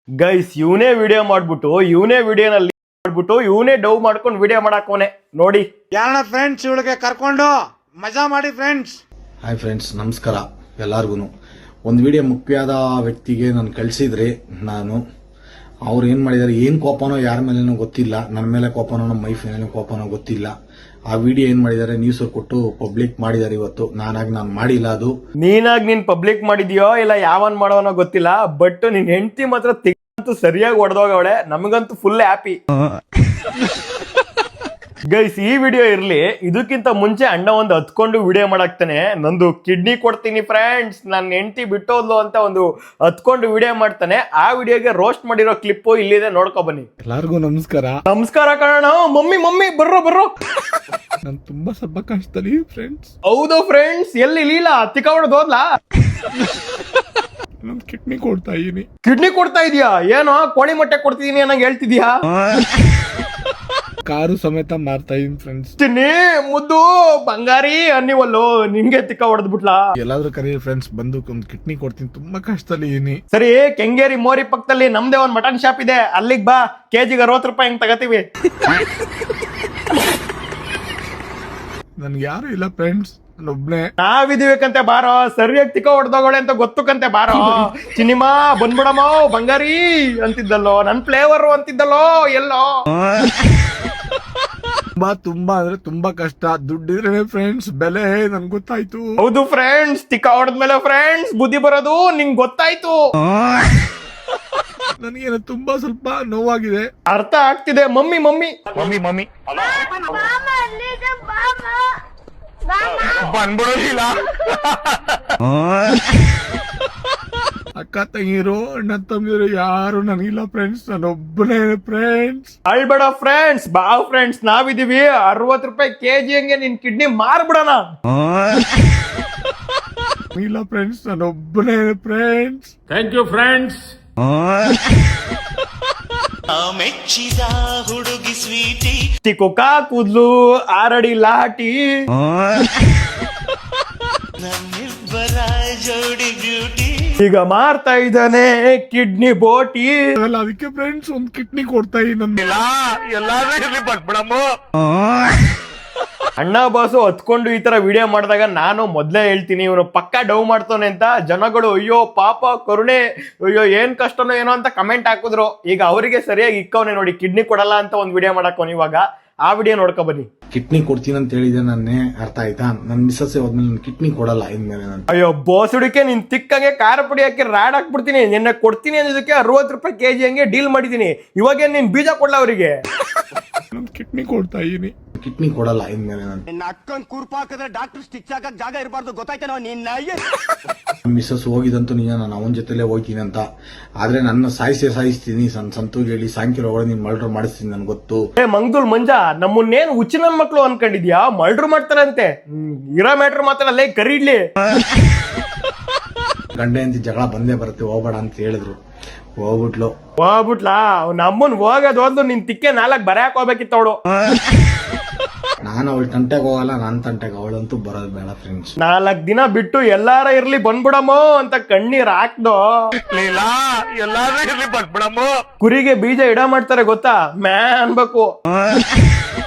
Guys ಇವನೇ video ಮಾಡ್ಬಿಟ್ಟು ಇವನೇ ವಿಡಿಯೋನಲ್ಲಿ ಮಾಡ್ಬಿಟ್ಟು ಇವನೇ ಡವ್ ಮಾಡ್ಕೊಂಡು ವಿಡಿಯೋ ಮಾಡಾಕೋನೆ ನೋಡಿ. ಯಾರನ್ನ ಫ್ರೆಂಡ್ಸ್ ಇವಳಿಗೆ ಕರ್ಕೊಂಡು ಮಜಾ ಮಾಡಿ ಫ್ರೆಂಡ್ಸ್. ಹಾಯ್ ಫ್ರೆಂಡ್ಸ್, ನಮಸ್ಕಾರ ಎಲ್ಲಾರ್ಗು. ಒಂದು ವಿಡಿಯೋ ಮುಖ್ಯವಾದ ವ್ಯಕ್ತಿಗೆ ನಾನು ಕಳಿಸಿದ್ರೆ ಅವ್ರು ಏನ್ ಮಾಡಿದಾರೆ, ಏನ್ ಕೋಪನೋ ಯಾರ ಮೇಲೇನೋ ಗೊತ್ತಿಲ್ಲ, ನನ್ನ ಮೇಲೆ ಕೋಪನೋ ನಮ್ಮ ವೈಫ್ ಮೇಲೆ ಕೋಪನೋ ಗೊತ್ತಿಲ್ಲ. ಆ ವಿಡಿಯೋ ಏನ್ ಮಾಡಿದಾರೆ ನ್ಯೂಸ್ ಕೊಟ್ಟು ಪಬ್ಲಿಕ್ ಮಾಡಿದಾರೆ ಇವತ್ತು. ನಾನು ಮಾಡಿಲ್ಲ. ಅದು ನೀನಾಗಿ ನೀನ್ ಪಬ್ಲಿಕ್ ಮಾಡಿದ್ಯೋ ಇಲ್ಲ ಯಾವನ್ ಮಾಡೋನೋ ಗೊತ್ತಿಲ್ಲ, ಬಟ್ ನಿನ್ ಹೆಂಡತಿ ಮಾತ್ರ ತಿಕ್ಕಂತೂ ಸರಿಯಾಗಿ ಹೊಡೆದೋಗವಳೆ. ನಮಗಂತೂ ಫುಲ್ ಹ್ಯಾಪಿ. ಗೈಸ್ ಈ ವಿಡಿಯೋ ಇರ್ಲಿ, ಇದಕ್ಕಿಂತ ಮುಂಚೆ ಅಣ್ಣ ಒಂದು ಹತ್ಕೊಂಡು ವಿಡಿಯೋ ಮಾಡಾಕ್ತಾನೆ, ನಂದು ಕಿಡ್ನಿ ಕೊಡ್ತೀನಿ ಫ್ರೆಂಡ್ಸ್, ನನ್ನ ಹೆಂಡತಿ ಬಿಟ್ಟೋದ್ಲು ಅಂತ ಒಂದು ಹತ್ಕೊಂಡು ವಿಡಿಯೋ ಮಾಡ್ತಾನೆ. ಆ ವಿಡಿಯೋಗೆ ರೋಸ್ಟ್ ಮಾಡಿರೋ ಕ್ಲಿಪ್ ಇಲ್ಲಿದೆ, ನೋಡ್ಕೊ ಬನ್ನಿ. ಎಲ್ಲಾರ್ಗು ನಮಸ್ಕಾರ. ನಮಸ್ಕಾರ ಕಣ. ಮಮ್ಮಿ ಬರ್ರೋ. ನಾನು ತುಂಬಾ ಸ್ವಲ್ಪ ಕಷ್ಟದಲ್ಲಿ ಫ್ರೆಂಡ್ಸ್. ಹೌದು ಫ್ರೆಂಡ್ಸ್, ಎಲ್ಲಿ ಲೀಲಾ ತಿಕ್ಕ ಹೊಡೆದೋದ್ಲಾ? ನಾನು ಕಿಡ್ನಿ ಕೊಡ್ತಾ ಇದೀನಿ. ಕಿಡ್ನಿ ಕೊಡ್ತಾ ಇದೀಯಾ? ಏನೋ ಕೋಳಿ ಮೊಟ್ಟೆ ಕೊಡ್ತಿದೀನಿ ಅನ್ನಂಗೆ ಹೇಳ್ತಿದ್ಯಾ? ಕಾರು ಸಮೇತ ಮಾರ್ತಾ ಇದೀನಿ ಫ್ರೆಂಡ್ಸ್. ತಿನ್ನಿ ಮುದ್ದು ಬಂಗಾರಿ ಅನ್ನಿವಲ್ಲು, ನಿಂಗೆ ತಿಕ್ಕ ಹೊಡೆದ್ಬಿಟ್ಲಾ? ಎಲ್ಲಾದ್ರೂ ಕರೀರಿ ಫ್ರೆಂಡ್ಸ್, ಬಂದು ಒಂದು ಕಿಡ್ನಿ ಕೊಡ್ತೀನಿ. ತುಂಬಾ ಕಷ್ಟದಲ್ಲಿ ಇದೀನಿ. ಸರಿ, ಕೆಂಗೇರಿ ಮೋರಿ ಪಕ್ಕದಲ್ಲಿ ನಮ್ದೇ ಒಂದ್ ಮಟನ್ ಶಾಪ್ ಇದೆ, ಅಲ್ಲಿಗೆ ಬಾ. ಕೆಜಿಗೆ 60 ರೂಪಾಯಿ ಹಿಂಗ್ ತಗತೀವಿ. ನನ್ಗೆ ಯಾರು ಇಲ್ಲ ಫ್ರೆಂಡ್ಸ್, ಒಬ್ನೇ. ನಾವಿದೀವಿಕಂತೆ ಬಾರೋ, ಸರಿಯಾಗಿ ತಿಕ್ಕ ಹೊಡೆದೋಗಳೆ ಅಂತ ಗೊತ್ತುಕಂತೆ ಬಾರೋ. ಚಿನಿಮಾ ಬಂದ್ಬಿಡಮ್ಮ ಬಂಗಾರಿ ಅಂತಿದ್ದಲ್ಲೋ, ನನ್ ಫ್ಲೇವರ್ ಅಂತಿದ್ದಲ್ಲೋ ಎಲ್ಲೋ. ತುಂಬಾ ಅಂದ್ರೆ ತುಂಬಾ ಕಷ್ಟ. ದುಡ್ಡಿದ್ರೆ ಫ್ರೆಂಡ್ಸ್ ಬೆಲೆ ನನ್ಗೆ ಗೊತ್ತಾಯ್ತು. ಹೌದು ಫ್ರೆಂಡ್ಸ್, ತಿಕ್ಕ ಹೊಡೆದ್ಮೇಲೆ ಫ್ರೆಂಡ್ಸ್ ಬುದ್ಧಿ ಬರೋದು ನಿಂಗ್ ಗೊತ್ತಾಯ್ತು. ನನಗೇನು ತುಂಬಾ ಸ್ವಲ್ಪ ನೋವಾಗಿದೆ. ಅರ್ಥ ಆಗ್ತಿದೆ. ಮಮ್ಮಿ ಬಂದ್ಬಿಡೋದಿಲ್ಲ. ಅಕ್ಕ ತಂಗಿರು ಅಣ್ಣ ತಮ್ಮಿರು ಯಾರು ನನಗಿಲ್ಲ ಫ್ರೆಂಡ್ಸ್, ನಾನೊಬ್ಬನೇ ಫ್ರೆಂಡ್ಸ್. ಅಳ್ಬೇಡ ಫ್ರೆಂಡ್ಸ್, ಬಾ ಫ್ರೆಂಡ್ಸ್, ನಾವಿದೀವಿ. 60 ರೂಪಾಯಿ ಕೆಜಿ ಹಂಗೆ ನಿನ್ ಕಿಡ್ನಿ ಮಾರ್ಬಿಡೋಣ. ಇಲ್ಲ ಫ್ರೆಂಡ್ಸ್, ನಾನೊಬ್ಬನೇ ಫ್ರೆಂಡ್ಸ್. Thank you friends. ಮೆಚ್ಚಿದ ಹುಡುಗಿ ಸ್ವೀಟಿ, ತಿಕ್ಕೋಕಾ ಕೂದ್ಲು 6 ಅಡಿ ಲಾಟಿ, ನಮ್ಮಿಬ್ಬರ ಜೋಡಿ ಬ್ಯೂಟಿ. ಈಗ ಮಾರ್ತಾ ಇದ್ದಾನೆ ಕಿಡ್ನಿ ಬೋಟಿ. ಅಲ್ಲ, ಅದಕ್ಕೆ ಫ್ರೆಂಡ್ಸ್ ಒಂದು ಕಿಡ್ನಿ ಕೊಡ್ತಾ ಇದ್ದೀನಿ. ಅಣ್ಣ ಬಾಸು ಹತ್ಕೊಂಡು ಈ ತರ ವಿಡಿಯೋ ಮಾಡಿದಾಗ ನಾನು ಮೊದ್ಲೇ ಹೇಳ್ತೀನಿ, ಇವನು ಪಕ್ಕ ಡವ್ ಮಾಡ್ತಾನೆ ಅಂತ. ಜನಗಳು ಅಯ್ಯೋ ಪಾಪ ಕರುಣೆ, ಅಯ್ಯೋ ಏನ್ ಕಷ್ಟನೋ ಏನೋ ಅಂತ ಕಮೆಂಟ್ ಹಾಕಿದ್ರು. ಈಗ ಅವರಿಗೆ ಸರಿಯಾಗಿ ಇಕ್ಕವನೆ ನೋಡಿ, ಕಿಡ್ನಿ ಕೊಡಲ್ಲ ಅಂತ ಒಂದು ವಿಡಿಯೋ ಮಾಡಾಕೋನ್. ಇವಾಗ ಆ ವಿಡಿಯೋ ನೋಡ್ಕೊ ಬನ್ನಿ. ಕಿಡ್ನಿ ಕೊಡ್ತೀನಿ ಅಂತ ಹೇಳಿದೆ ನನ್ನೇ, ಅರ್ಥ ಆಯ್ತಾ? ನನ್ನ ಮಿಸ್ಸಸ್ ಹೋದ್ಮೇಲೆ ನನ್ನ ಕಿಡ್ನಿ ಕೊಡಲ್ಲ ಇನ್ಮೇಲೆ ನಾನು. ಅಯ್ಯೋ ಬೋಸುಡಿಕೆ, ನಿನ್ ತಿಕ್ಕಂಗೆ ಖಾರ ಪುಡಿ ಹಾಕಿ ರಾಡ್ ಹಾಕ್ಬಿಡ್ತೀನಿ. ನಿನ್ನೆ ಕೊಡ್ತೀನಿ ಅನ್ನೋದಕ್ಕೆ 60 ರೂಪಾಯಿ ಕೆಜಿ ಹಂಗೆ ಡೀಲ್ ಮಾಡಿದೀನಿ. ಇವಾಗ ನೀನ್ ಬೀಜ ಕೊಡ್ಲ ಅವರಿಗೆ? ಕಿಡ್ನಿ ಕೊಡ್ತಾ ಇದೀನಿ. ಕಿಡ್ನಿ ಕೊಡಲ್ಲ ಇನ್ಮೇಲೆ ನಾನು. ನಿನ್ನ ಅಕ್ಕನ್ ಕುರ್ಪಾಕಿದ್ರೆ ಡಾಕ್ಟರ್ ಸ್ಟಿಚ್ ಹಾಕಕ್ ಜಾಗ ಇರಬಾರ್ದು, ಗೊತ್ತಾಯ್ತೇನೋ ನಿನ್ನ? ಮಿಸ್ಸಸ್ ಹೋಗಿದಂತೂ ನಿಜ, ನಾನು ಅವನ ಜೊತೆಲೇ ಹೋಗ್ತೀನಿ ಅಂತ. ಆದ್ರೆ ನನ್ನ ಸಾಯಿಸ್ತೀನಿ ಸಂತೂಗೆ ಹೇಳಿ ಸಾಯಂಕಾಲ ಒಳಗೆ ನೀನ್ ಮರ್ಡರ್ ಮಾಡಿಸ್ತೀನಿ ನನ್ಗೆ ಗೊತ್ತು. ಮಂಗ್ದುಲ್ ಮಂಜ, ನಮ್ಮನ್ನೇನು ಹುಚ್ಚಿನ ಮಕ್ಳು ಅನ್ಕೊಂಡಿದ್ಯಾ? ಮರ್ಡರ್ ಮಾಡ್ತಾರಂತೆ. ಇರೋ ಮ್ಯಾಟ್ರ್ ಮಾತ್ರ ಅಲ್ಲೇ ಕರೀಡ್ಲಿ. ಗಂಡೆ ಅಂತ ಜಗಳ ಬಂದೇ ಬರುತ್ತೆ, ಹೋಗ್ಬೇಡ ಅಂತ ಹೇಳಿದ್ರು, ಹೋಗ್ಬಿಟ್ಲಾ? ನಮ್ಮನ್ ಹೋಗೋದು ನಿನ್ ತಿಕ್ಕೆ 4 ಬರೆಯಕ್ ಹೋಗ್ಬೇಕಿತ್ತು ಅವಳು. ನಾನು ಅವಳು ತಂಟೆಗೆ ಹೋಗಲ್ಲ, ನನ್ನ ತಂಟೆಗೆ ಅವಳಂತೂ ಬರೋದು ಬೇಡ ಫ್ರೆಂಡ್ಸ್. 4 ದಿನ ಬಿಟ್ಟು ಎಲ್ಲಾರ ಇರ್ಲಿ ಬಂದ್ಬಿಡಮ್ಮೋ ಅಂತ ಕಣ್ಣೀರ್ ಹಾಕ್ದೋ. ಕುರಿಗೆ ಬೀಜ ಇಡ ಮಾಡ್ತಾರೆ ಗೊತ್ತಾ, ಮ್ಯಾ ಅನ್ಬೇಕು.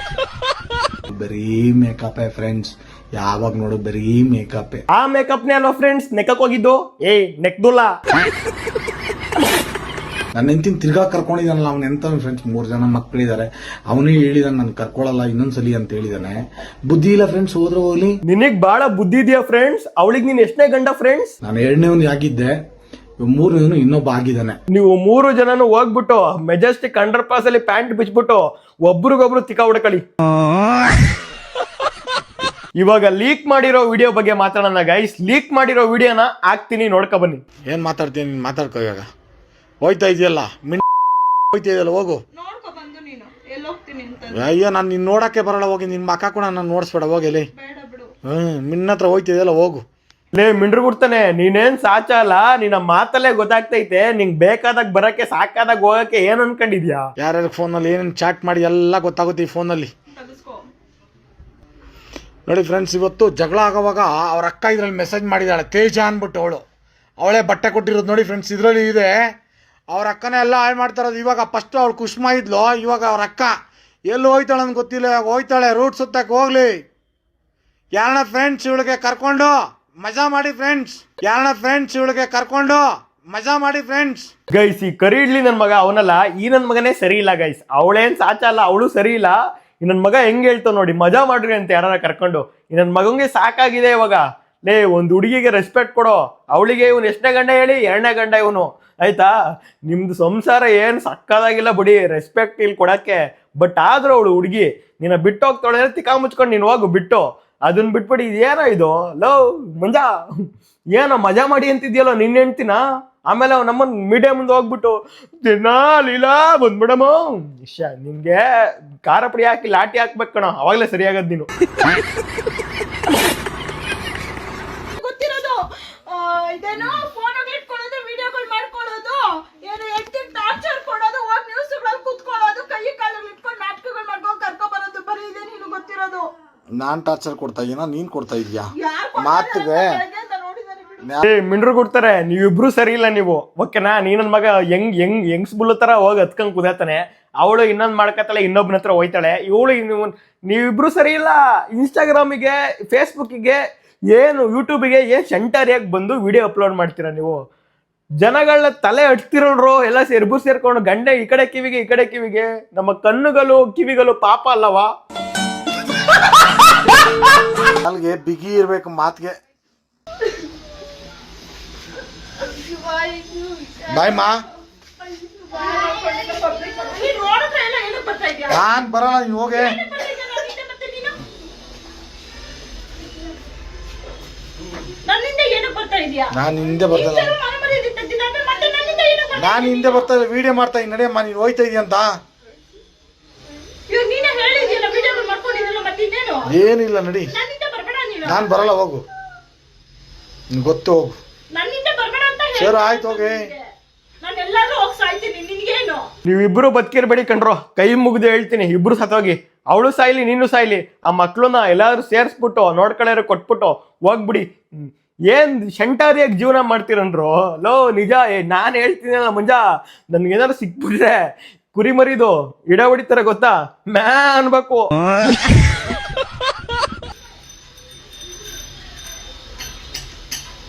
ಬರೀ ಮೇಕಪ್ ಫ್ರೆಂಡ್ಸ್, ಯಾವಾಗ ನೋಡು ಬರೀ ಮೇಕಪ್. ಆ ಮೇಕಪ್ನೇ ಅಲ್ವಾ ಫ್ರೆಂಡ್ಸ್ ನೆಕ್ಕಕ್ ಹೋಗಿದ್ದು? ನೆಕ್ದುಲ್ಲ. ನನ್ನ ಹೆಂಡತಿನ ತಿರ್ಗಾ ಕರ್ಕೊಂಡಿದ್ದಾನಲ್ಲ ಅವ್ನ ಎಂತ ಫ್ರೆಂಡ್ಸ್, 3 ಜನ ಮಕ್ಕಳಿದ್ದಾರೆ. ಅವನೇ ಹೇಳಿದಾನೆ ನಾನು ಕರ್ಕೊಳಲ್ಲ ಇನ್ನೊಂದ್ಸಲಿ ಅಂತ ಹೇಳಿದಾನೆ. ಬುದ್ಧಿ ಇಲ್ಲ ಫ್ರೆಂಡ್ಸ್, ಹೋದ್ರೆ ಹೋಗ್ಲಿ. ನಿನಗ್ ಬಾಳ ಬುದ್ಧಿ ಇದೆಯಾ ಫ್ರೆಂಡ್ಸ್? ಅವಳಿಗೆ ನೀನ್ ಎಷ್ಟನೇ ಗಂಡ ಫ್ರೆಂಡ್ಸ್? ನಾನು 2ನೇವನು ಆಗಿದ್ದೆ, 3ನೇವನು ಇನ್ನೊಬ್ಬ ಆಗಿದ್ದಾನೆ. ನೀವು 3 ಜನನು ಹೋಗ್ಬಿಟ್ಟು ಮೆಜೆಸ್ಟಿಕ್ ಅಂಡರ್ ಪಾಸ್ ಅಲ್ಲಿ ಪ್ಯಾಂಟ್ ಬಿಚ್ಬಿಟ್ಟು ಒಬ್ರಿಗೊಬ್ರು ತಿಕ್ಕ ಹೊಡ್ಕೊಳ್ಳಿ. ಇವಾಗ ಲೀಕ್ ಮಾಡಿರೋ ವಿಡಿಯೋ ಬಗ್ಗೆ ಮಾತಾಡೋಣ ಗೈಸ್. ಲೀಕ್ ಮಾಡಿರೋ ವಿಡಿಯೋನ ಹಾಕ್ತೀನಿ, ನೋಡ್ಕೊ ಬನ್ನಿ. ಏನ್ ಮಾತಾಡ್ತೀನಿ ನೀನ್? ಮಾತಾಡ್ಕೋ. ಇವಾಗ ಹೋಯ್ತಾ ಇದೆಯಲ್ಲ, ಹೋಯ್ತಾ ಇದೆಯಲ್ಲ, ಹೋಗು. ಅಯ್ಯೋ, ನಾನು ನಿನ್ ನೋಡಕ್ಕೆ ಬರಲ್ಲ, ಹೋಗಿ ನಿನ್ ಮಕ್ಕ ಕೂಡ ನಾನು ನೋಡಿಸ್ಬೇಡ, ಹೋಗಿ. ನಿನ್ನ ಹತ್ರ ಹೋಯ್ತಿದೆಯಲ್ಲ, ಹೋಗು. ಲೇ ಮಿಂಡ್ರು ಬಿಡ್ತಾನೆ, ನೀನೇನ್ ಸಾಚ ಅಲ್ಲ, ನಿನ್ನ ಮಾತಲ್ಲೇ ಗೊತ್ತಾಗ್ತೈತೆ. ನಿಂಗ್ ಬೇಕಾದಾಗ ಬರಕ್ಕೆ ಸಾಕಾದಾಗ ಹೋಗಕ್ಕೆ ಏನ್ ಅನ್ಕೊಂಡಿದ್ಯಾ? ಯಾರ್ಯಾರ ಫೋನಲ್ಲಿ ಏನೇನು ಚಾಟ್ ಮಾಡಿ ಎಲ್ಲ ಗೊತ್ತಾಗುತ್ತೆ ಈ ಫೋನಲ್ಲಿ. ನೋಡಿ ಫ್ರೆಂಡ್ಸ್, ಇವತ್ತು ಜಗಳ ಆಗೋವಾಗ ಅವ್ರ ಅಕ್ಕ ಇದ್ರಲ್ಲಿ ಮೆಸೇಜ್ ಮಾಡಿದಾಳೆ, ತೇಜ ಅಂದ್ಬಿಟ್ಟು. ಅವಳೇ ಬಟ್ಟೆ ಕೊಟ್ಟಿರೋದು ನೋಡಿ ಫ್ರೆಂಡ್ಸ್. ಇದರಲ್ಲಿ ಇದೆ ಅವ್ರ ಅಕ್ಕನೇ ಎಲ್ಲ ಹಾಳು ಮಾಡ್ತಾರದು. ಇವಾಗ ಫಸ್ಟ್ ಅವಳು ಕುಷ್ಮಾ ಇದ್ಲು, ಇವಾಗ ಅವ್ರ ಅಕ್ಕ ಎಲ್ಲಿ ಹೋಯ್ತಾಳೆ ಅಂತ ಗೊತ್ತಿಲ್ಲ. ಇವಾಗ ಹೋಯ್ತಾಳೆ ರೂಟ್ ಸುತ್ತಕ್ಕೆ, ಹೋಗ್ಲಿ. ಯಾರನ್ನ ಫ್ರೆಂಡ್ಸ್ ಇವಳಿಗೆ ಕರ್ಕೊಂಡು ಮಜಾ ಮಾಡಿ ಫ್ರೆಂಡ್ಸ್. ಯಾರನ್ನ ಫ್ರೆಂಡ್ಸ್ ಇವಳಿಗೆ ಕರ್ಕೊಂಡು ಮಜಾ ಮಾಡಿ ಫ್ರೆಂಡ್ಸ್. ಗೈಸ್ ಈ ಕರಿ ಇಡ್ಲಿ ನನ್ನ ಮಗ ಅವನಲ್ಲ, ಈ ನನ್ನ ಮಗನೇ ಸರಿ ಇಲ್ಲ ಗೈಸ್. ಅವಳೇನ್ ಸಾಚ ಅಲ್ಲ, ಅವಳು ಸರಿ ಇಲ್ಲ. ಈ ನನ್ನ ಮಗ ಹೆಂಗ್ ಹೇಳ್ತಾವ ನೋಡಿ, ಮಜಾ ಮಾಡ್ರಿ ಅಂತ ಯಾರ ಕರ್ಕೊಂಡು. ಈ ನನ್ನ ಮಗಂಗೆ ಸಾಕಾಗಿದೆ ಇವಾಗ. ಲೇ ಒಂದು ಹುಡುಗಿಗೆ ರೆಸ್ಪೆಕ್ಟ್ ಕೊಡೋ. ಅವಳಿಗೆ ಇವನು ಎಷ್ಟನೇ ಗಂಡ ಹೇಳಿ, 2ನೇ ಗಂಡ ಇವನು, ಆಯ್ತಾ? ನಿಮ್ದು ಸಂಸಾರ ಏನ್ ಸಕ್ಕದಾಗಿಲ್ಲ ಬಿಡಿ, ರೆಸ್ಪೆಕ್ಟ್ ಇಲ್ಲಿ ಕೊಡಕ್ಕೆ. ಬಟ್ ಆದ್ರೂ ಅವಳು ಹುಡುಗಿ ನಿನ್ನ ಬಿಟ್ಟು ಹೋಗ್ತಾಳೆ, ತಿಕ್ಕಾ ಮುಚ್ಕೊಂಡು ನೀನು ಹೋಗು ಬಿಟ್ಟು. ಅದನ್ನ ಬಿಟ್ಬಿಟ್ಟು ಇದೇನೋ ಇದು ಲವ್ ಮಂಜಾ, ಏನೋ ಮಜಾ ಮಾಡಿ ಅಂತಿದ್ಯಲ್ಲೋ ನಿನ್ನ ಹೆಂಡ್ತಿನ. ಆಮೇಲೆ ಅವ್ ನಮ್ಮನ್ ಮೀಡಿಯಾ ಮುಂದೆ ಹೋಗ್ಬಿಟ್ಟು ದಿನಾ ಲೀಲಾ ಬಂದ್ಬಿಡಮ್ಮ ನಿನ್ಗೆ ಖಾರ ಪುಡಿ ಹಾಕಿ ಲಾಟಿ ಹಾಕ್ಬೇಕು ಕಣ, ಅವಾಗಲೇ ಸರಿಯಾಗದ್ ನೀನು. ಗೊತ್ತಿರೋದು ಇದೇನೋ ಫೋನ್ ಇಟ್ಕೊಳ್ಳೋದು, ವಿಡಿಯೋಗಳು ಮಾಡ್ಕೊಳ್ಳೋದು, ಏನೋ ಎಡ್ತಿಗೆ ಟಾರ್ಚರ್ ಕೊಡೋದು, ಹೋಗಿ ನ್ಯೂಸ್ಗಳಲ್ಲಿ ಕುತ್ಕೊಳ್ಳೋದು, ಕೈ ಕಾಲಲ್ಲಿ ಇಟ್ಕೊಂಡು ನಾಟಕಗಳು ಮಾಡ್ಕೊಂಡು ಕರ್ಕೊ ಬರೋದು, ಬರೀ ಇದೆ ನೀನು ಗೊತ್ತಿರೋದು. ನಾನ್ ಟಾರ್ಚರ್ ಕೊಡ್ತಾ ಇದೀನ, ನೀನ್ ಕೊಡ್ತಾ ಇದೀಯಾ ಯಾರು ಮಾತಿಗೆ? ಮಿಂಡ್ರು ಕೊಡ್ತಾರೆ, ನೀವಿಬ್ರು ಸರಿ ಇಲ್ಲ ನೀವು, ಓಕೆನಾ? ನೀ ನನ್ನ ಮಗ ಹೆಂಗ್ಸ್ ಬುಲ್ಲ ತರ ಹೋಗಿ ಹತ್ಕೊಂಡ್ ಕುದಾತಾನೆ, ಅವಳು ಇನ್ನೊಂದು ಮಾಡ್ಕತ್ತಾಳೆ, ಇನ್ನೊಬ್ಬನ ಹತ್ರ ಹೋಯ್ತಾಳೆ. ಇವಳು ನೀವಿಬ್ರು ಸರಿ ಇಲ್ಲ. ಇನ್ಸ್ಟಾಗ್ರಾಮಿಗೆ, ಫೇಸ್ಬುಕ್ಕಿಗೆ, ಏನು ಯೂಟ್ಯೂಬಿಗೆ ಏನು ಸೆಂಟರಿಯಾಗಿ ಬಂದು ವಿಡಿಯೋ ಅಪ್ಲೋಡ್ ಮಾಡ್ತೀರಾ ನೀವು? ಜನಗಳನ್ನ ತಲೆ ಹಟ್ತಿರೋರು ಎಲ್ಲ ಇಬ್ರು ಸೇರ್ಕೊಂಡು ಗಂಡೆ ಈ ಕಡೆ ಕಿವಿಗೆ, ಈ ಕಡೆ ಕಿವಿಗೆ. ನಮ್ಮ ಕಣ್ಣುಗಳು ಕಿವಿಗಳು ಪಾಪ ಅಲ್ಲವಾ? ಅಲ್ಲಿಗೆ ಬಿಗಿ ಇರ್ಬೇಕು ಮಾತಿಗೆ. ಬಾಯ್ ಮಾ, ನಾನ್ ಬರಲ್ಲ, ನೀನ್ ಹೋಗೆ. ನನ್ನಿಂದ ಏನು ಬರ್ತಾ ಇದೆಯಾ? ನಾನು ಹಿಂದೆ ಬರ್ತೇನೆ, ನಾನು ಹಿಂದೆ ಬರ್ತಾ ಇಲ್ಲ, ವಿಡಿಯೋ ಮಾಡ್ತಾ ಇದ್ದೀನಿ ನಡೆಯಮ್ಮ. ನೀನು ಹೋಯ್ತಾ ಇದೀಯ ಅಂತ ನೀನೇ ಹೇಳಿದ್ಯಲ್ಲ, ವಿಡಿಯೋಗಳು ಮಾಡ್ಕೊಂಡಿದ್ಯಲ್ಲ, ಮತ್ತಿನ್ನೇನು? ಏನಿಲ್ಲ ನಡಿ. ನನ್ನಿಂದ ಬರ್ಬೇಡ ನೀನು. ನಾನು ಬರಲ್ಲ, ಹೋಗು, ನಿನ್ ಗೊತ್ತು, ಹೋಗು. ನನ್ನಿಂದ ಬರ್ಬೇಡ ಅಂತ ಹೇಳಿ. ಸರಿ ಆಯ್ತು, ಹೋಗಿ. ನಾನು ಎಲ್ಲಾದ್ರೂ ಹೋಗಿ ಸಾಯ್ತೀನಿ, ನಿನ್ಗೇನು? ನೀವಿಬ್ರು ಬದುಕಿರ್ಬೇಡಿ ಕಣ್ರೋ, ಕೈ ಮುಗಿದು ಹೇಳ್ತೀನಿ, ಇಬ್ರು ಸತ್ತೋಗಿ. ಅವಳು ಸಾಯ್ಲಿ, ನೀನು ಸಾಯ್ಲಿ. ಆ ಮಕ್ಳನ್ನ ಎಲ್ಲಾದ್ರೂ ಸೇರಿಸ್ಬಿಟ್ಟು ನೋಡ್ಕೊಳ್ಳೋರು ಕೊಟ್ಬಿಟ್ಟು ಹೋಗ್ಬಿಡಿ. ಏನ್ ಶಂಟಾರಿಯಾಗಿ ಜೀವನ ಮಾಡ್ತೀರನ್ರು ಲೋ. ನಿಜ ನಾನು ಹೇಳ್ತೀನಲ್ಲ ಮುಂಜಾ, ನನ್ಗೇನಾದ್ರು ಸಿಕ್ಬಿಟ್ರೆ ಕುರಿ ಮರಿದು ಇಡ ಹೊಡಿತಾರೆ ಗೊತ್ತಾ, ಮ್ಯಾ ಅನ್ಬೇಕು.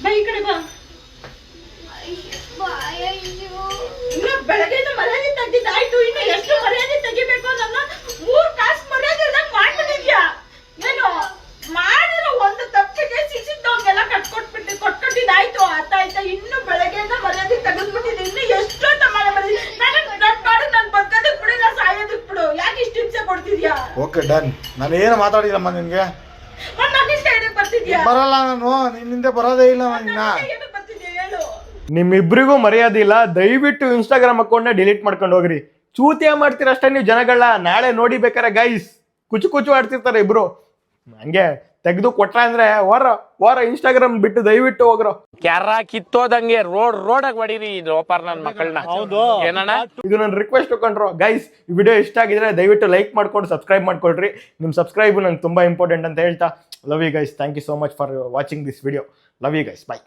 ಬಾ ಈ ಕಡೆ ಬಾ. ಇನ್ನು ಬೆಳಗ್ಗೆಯಿಂದ ಮರ್ಯಾದೆ ತೆಗ್ದಿದ್ದಾಯ್ತು, ಇನ್ನು ಎಷ್ಟು ಮರ್ಯಾದೆ ತೆಗಿಬೇಕು? ನನ್ನ 3 ಕಾಸು ಮರ್ಯಾದೆ ಮಾಡ್ಬಿಟ್ಟಿದ್ಯಾ ಏನು? ಮಾಡಿರೋ ಒಂದು ತಪ್ಪಿಗೆ ಶಿಕ್ಷಿದ್ದವ್ರಿಗೆಲ್ಲ ಕೊಟ್ಕೊಟ್ಟಿದ್ದಾಯ್ತು, ಆಯ್ತಾ? ಇನ್ನು ಬೆಳಗ್ಗೆಯಿಂದ ಮರ್ಯಾದೆ ತೆಗೆದ್ಬಿಟ್ಟಿದೆ, ಇನ್ನು ಎಷ್ಟೊತ್ತ ಮನೆ ಮಾಡಿದ್ವಿ. ನಾನು ಬದುಕೋದಕ್ ಬಿಡಿ, ನಾ ಸಾಯೋದಕ್ ಬಿಡು. ಯಾಕೆ ಇಷ್ಟು ಹಿಂಸೆ ಕೊಡ್ತಿದ್ಯಾ? Okay done. ನಾನು ಏನು ಮಾತಾಡಿಲ್ಲಮ್ಮ ನಿನ್ಗೆ. ನನ್ನಿಷ್ಟ ಏನಕ್ಕೆ ಬರ್ತಿದ್ಯಾ? ಬರಲ್ಲ, ನಾನು ನಿನ್ನಿಂದ ಬರೋದೇ ಇಲ್ಲ. ನಿನ್ನ ಏನಕ್ಕೆ ಬರ್ತಿದ್ಯಾ ಹೇಳು? ನಿಮ್ಮಿಬ್ರಿಗೂ ಮರ್ಯಾದೆ ಇಲ್ಲ. ದಯವಿಟ್ಟು ಇನ್ಸ್ಟಾಗ್ರಾಮ್ ಅಕೌಂಟ್ನ ಡಿಲೀಟ್ ಮಾಡ್ಕೊಂಡು ಹೋಗ್ರಿ. ಚೂತಿಯ ಮಾಡ್ತೀರ ಅಷ್ಟೇ ನೀವು ಜನಗಳ. ನಾಳೆ ನೋಡಿ ಬೇಕಾರೆ ಗೈಸ್ ಕುಚು ಆಡ್ತಿರ್ತಾರೆ ಇಬ್ರು. ಹಂಗೆ ತೆಗೆದು ಕೊಟ್ರ ಅಂದ್ರೆ ವಾರ ಇನ್ಸ್ಟಾಗ್ರಾಮ್ ಬಿಟ್ಟು ದಯವಿಟ್ಟು ಹೋಗ್ರೋ. ಕ್ಯಾರ ಕಿತ್ತೋದಂಗೆ ರೋಡಾಗ ಹೊಡೀರಿ ಲೋಪಾರ್ ನನ್ನ ಮಕ್ಕಳನ್ನ. ಹೌದು ಏನಣ್ಣ, ಇದು ನನ್ನ ರಿಕ್ವೆಸ್ಟ್ ಕಂಡ್ರು ಗೈಸ್. ಈ ವಿಡಿಯೋ ಇಷ್ಟ ಆಗಿದ್ರೆ ದಯವಿಟ್ಟು ಲೈಕ್ ಮಾಡ್ಕೊಂಡು ಸಬ್ಸ್ಕ್ರೈಬ್ ಮಾಡ್ಕೊಳ್ರಿ. ನಿಮ್ಮ ಸಬ್ಸ್ಕ್ರೈಬ್ ನಂಗೆ ತುಂಬಾ ಇಂಪಾರ್ಟೆಂಟ್ ಅಂತ ಹೇಳ್ತಾ, love you guys. Thank you so much for watching this video. Love you guys, bye.